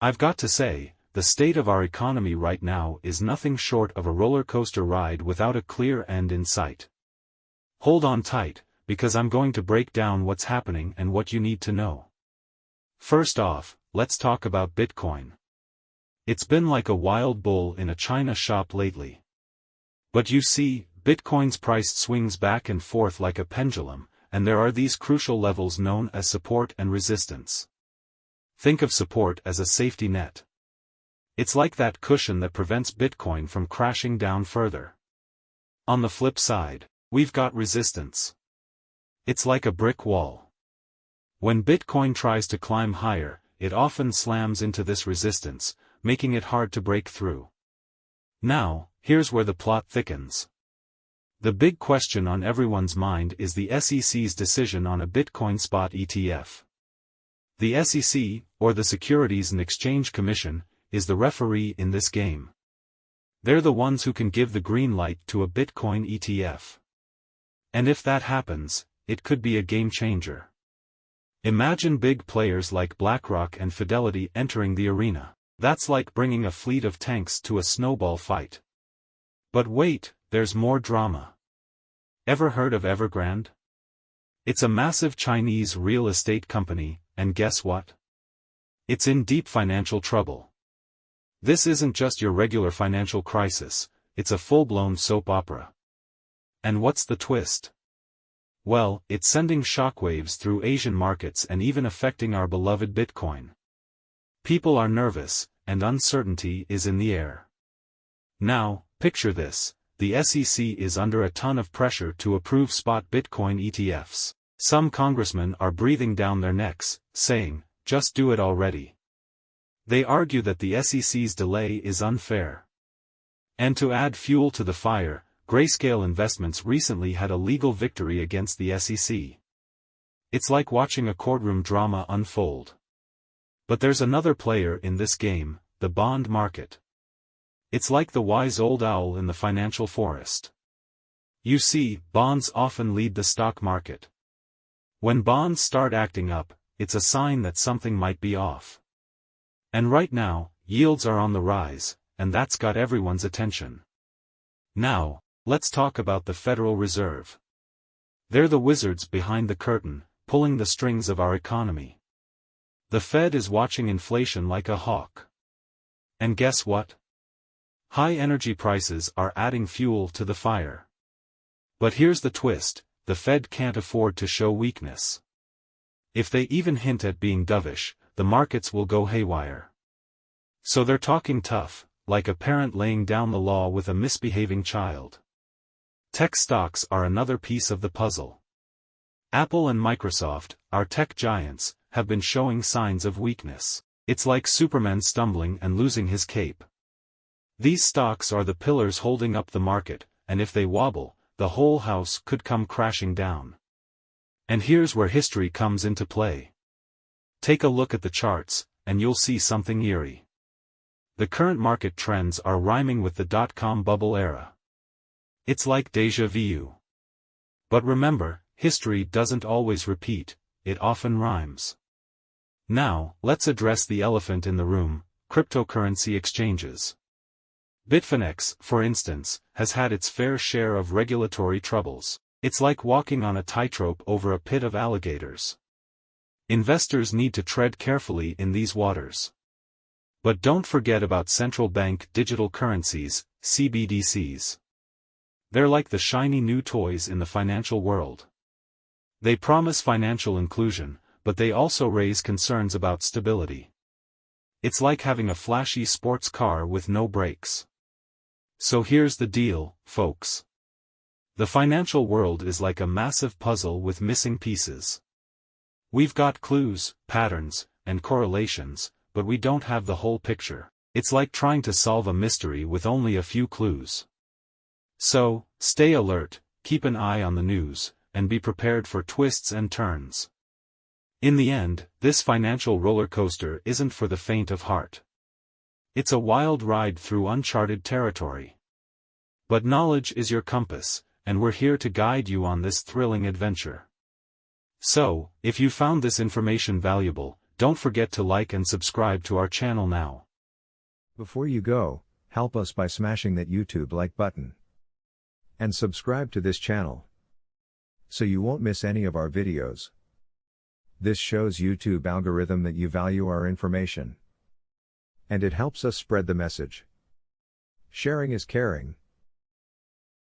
I've got to say, the state of our economy right now is nothing short of a roller coaster ride without a clear end in sight. Hold on tight, because I'm going to break down what's happening and what you need to know. First off, let's talk about Bitcoin. It's been like a wild bull in a china shop lately. But you see, Bitcoin's price swings back and forth like a pendulum, and there are these crucial levels known as support and resistance. Think of support as a safety net. It's like that cushion that prevents Bitcoin from crashing down further. On the flip side, we've got resistance. It's like a brick wall. When Bitcoin tries to climb higher, it often slams into this resistance, making it hard to break through. Now, here's where the plot thickens. The big question on everyone's mind is the SEC's decision on a Bitcoin spot ETF. The SEC, or the Securities and Exchange Commission, is the referee in this game. They're the ones who can give the green light to a Bitcoin ETF. And if that happens, it could be a game changer. Imagine big players like BlackRock and Fidelity entering the arena. That's like bringing a fleet of tanks to a snowball fight. But wait, there's more drama. Ever heard of Evergrande? It's a massive Chinese real estate company, and guess what? It's in deep financial trouble. This isn't just your regular financial crisis, it's a full-blown soap opera. And what's the twist? Well, it's sending shockwaves through Asian markets and even affecting our beloved Bitcoin. People are nervous, and uncertainty is in the air. Now, picture this. The SEC is under a ton of pressure to approve spot Bitcoin ETFs. Some congressmen are breathing down their necks, saying, just do it already. They argue that the SEC's delay is unfair. And to add fuel to the fire, Grayscale Investments recently had a legal victory against the SEC. It's like watching a courtroom drama unfold. But there's another player in this game, the bond market. It's like the wise old owl in the financial forest. You see, bonds often lead the stock market. When bonds start acting up, it's a sign that something might be off. And right now, yields are on the rise, and that's got everyone's attention. Now, let's talk about the Federal Reserve. They're the wizards behind the curtain, pulling the strings of our economy. The Fed is watching inflation like a hawk. And guess what? High energy prices are adding fuel to the fire. But here's the twist, the Fed can't afford to show weakness. If they even hint at being dovish, the markets will go haywire. So they're talking tough, like a parent laying down the law with a misbehaving child. Tech stocks are another piece of the puzzle. Apple and Microsoft, our tech giants, have been showing signs of weakness. It's like Superman stumbling and losing his cape. These stocks are the pillars holding up the market, and if they wobble, the whole house could come crashing down. And here's where history comes into play. Take a look at the charts, and you'll see something eerie. The current market trends are rhyming with the dot-com bubble era. It's like déjà vu. But remember, history doesn't always repeat, it often rhymes. Now, let's address the elephant in the room, cryptocurrency exchanges. Bitfinex, for instance, has had its fair share of regulatory troubles. It's like walking on a tightrope over a pit of alligators. Investors need to tread carefully in these waters. But don't forget about Central Bank Digital Currencies, CBDCs. They're like the shiny new toys in the financial world. They promise financial inclusion, but they also raise concerns about stability. It's like having a flashy sports car with no brakes. So here's the deal, folks. The financial world is like a massive puzzle with missing pieces. We've got clues, patterns, and correlations, but we don't have the whole picture. It's like trying to solve a mystery with only a few clues. So, stay alert, keep an eye on the news, and be prepared for twists and turns. In the end, this financial roller coaster isn't for the faint of heart. It's a wild ride through uncharted territory. But knowledge is your compass, and we're here to guide you on this thrilling adventure. So, if you found this information valuable, Don't forget to like and subscribe to our channel now. Before you go, help us by smashing that YouTube like button. And subscribe to this channel, so you won't miss any of our videos. This shows YouTube algorithm that you value our information. And it helps us spread the message. Sharing is caring.